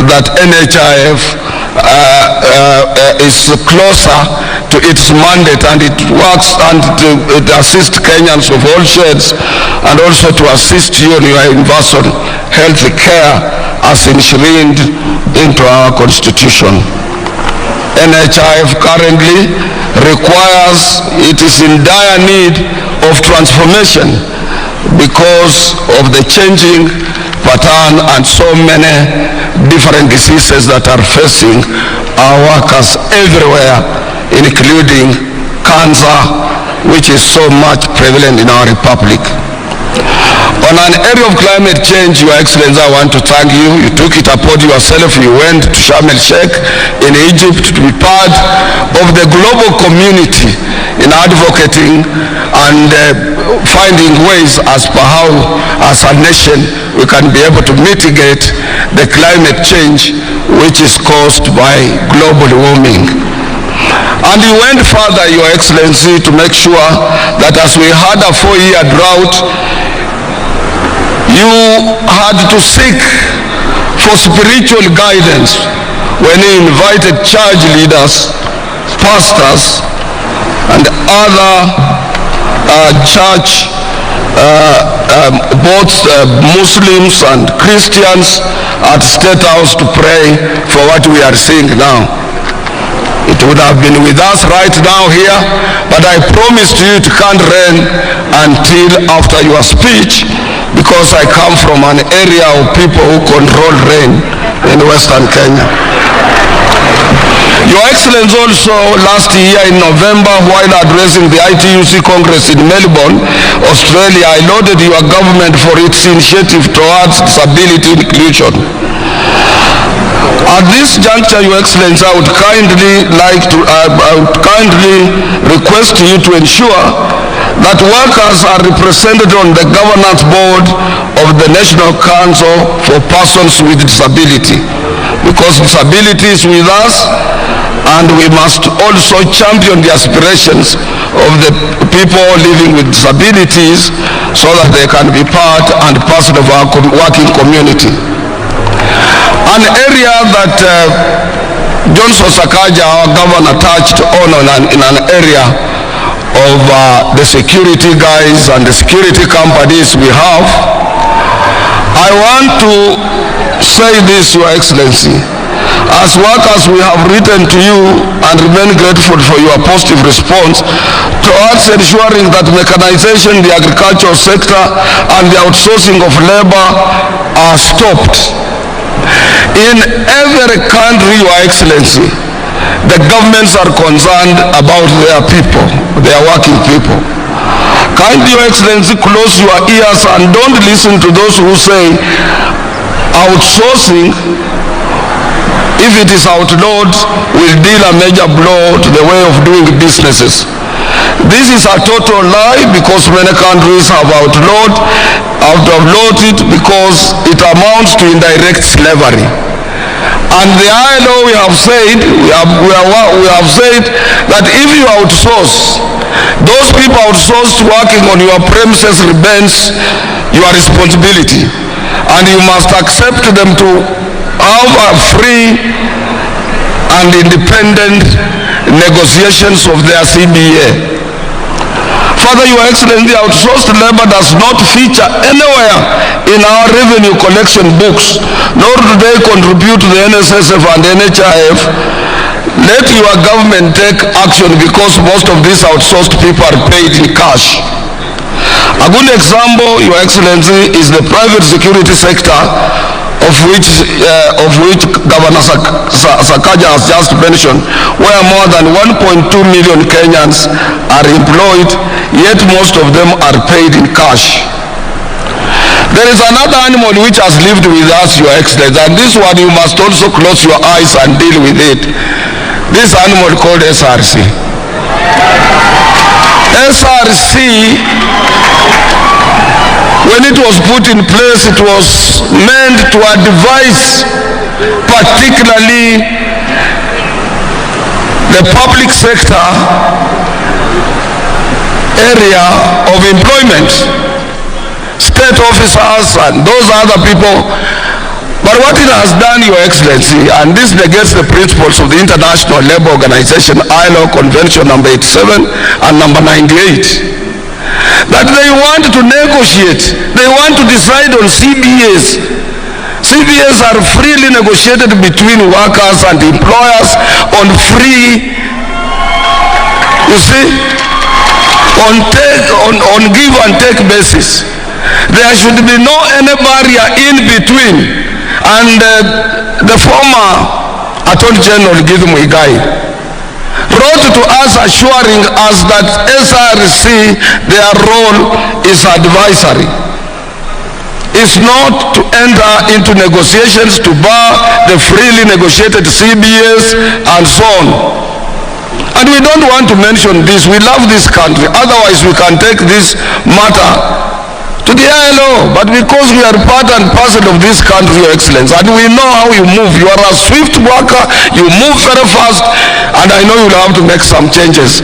that NHIF is closer to its mandate, and it works and it assists Kenyans of all shades, and also to assist you in your universal health care as enshrined into our constitution. NHIF currently requires, it is in dire need of transformation because of the changing pattern and so many different diseases that are facing our workers everywhere, including cancer, which is so much prevalent in our republic. On an area of climate change, Your Excellency, I want to thank you. You took it upon yourself. You went to Sharm el-Sheikh in Egypt to be part of the global community in advocating and finding ways as per how, as a nation, we can be able to mitigate the climate change which is caused by global warming. And you went further, Your Excellency, to make sure that as we had a 4-year drought, you had to seek for spiritual guidance when you invited church leaders, pastors, and other church, both Muslims and Christians, at State House to pray for what we are seeing now. It would have been with us right now here, but I promised you it can't rain until after your speech, because I come from an area of people who control rain in Western Kenya. Your Excellency, also last year in November, while addressing the ITUC Congress in Melbourne, Australia, I lauded your government for its initiative towards disability inclusion. At this juncture, Your Excellency, I would kindly request you to ensure that workers are represented on the governance board of the National Council for Persons with Disability, because disability is with us, and we must also champion the aspirations of the people living with disabilities so that they can be part and parcel of our working community. An area that Johnson Sakaja, our governor, touched on in an area of the security guys and the security companies we have. I want to say this, Your Excellency. As workers, we have written to you and remain grateful for your positive response towards ensuring that mechanization, the agricultural sector, and the outsourcing of labor are stopped. In every country, Your Excellency, the governments are concerned about their people, their working people. Kindly, Your Excellency, close your ears and don't listen to those who say outsourcing, if it is outlawed, will deal a major blow to the way of doing businesses. This is a total lie, because many countries have outlawed it because it amounts to indirect slavery. And the ILO, we have said that if you outsource, those people outsourced working on your premises remains your responsibility, and you must accept them to have a free and independent negotiations of their CBA. Further, Your Excellency, outsourced labor does not feature anywhere in our revenue collection books, nor do they contribute to the NSSF and NHIF. Let your government take action, because most of these outsourced people are paid in cash. A good example, Your Excellency, is the private security sector, of which Governor Sakaja has just mentioned, where more than 1.2 million Kenyans are employed, yet most of them are paid in cash. There is another animal which has lived with us, Your Excellency, and this one you must also close your eyes and deal with it. This animal called SRC. SRC, when it was put in place, it was meant to advise particularly the public sector area of employment, state officers and those other people. But what it has done, Your Excellency, and this negates the principles of the International Labour Organization ILO Convention number 87 and number 98, that they want to negotiate, they want to decide on CBAs. CBAs are freely negotiated between workers and employers on free, you see, on give and take basis. There should be no any barrier in between. And the former Atoli General Rigathi wrote to us assuring us that SRC, their role is advisory. It's not to enter into negotiations to bar the freely negotiated CBAs and so on. And we don't want to mention this. We love this country. Otherwise, we can take this matter to the ILO. But because we are part and parcel of this country, Your Excellency, and we know how you move. You are a swift worker. You move very fast. And I know you'll have to make some changes.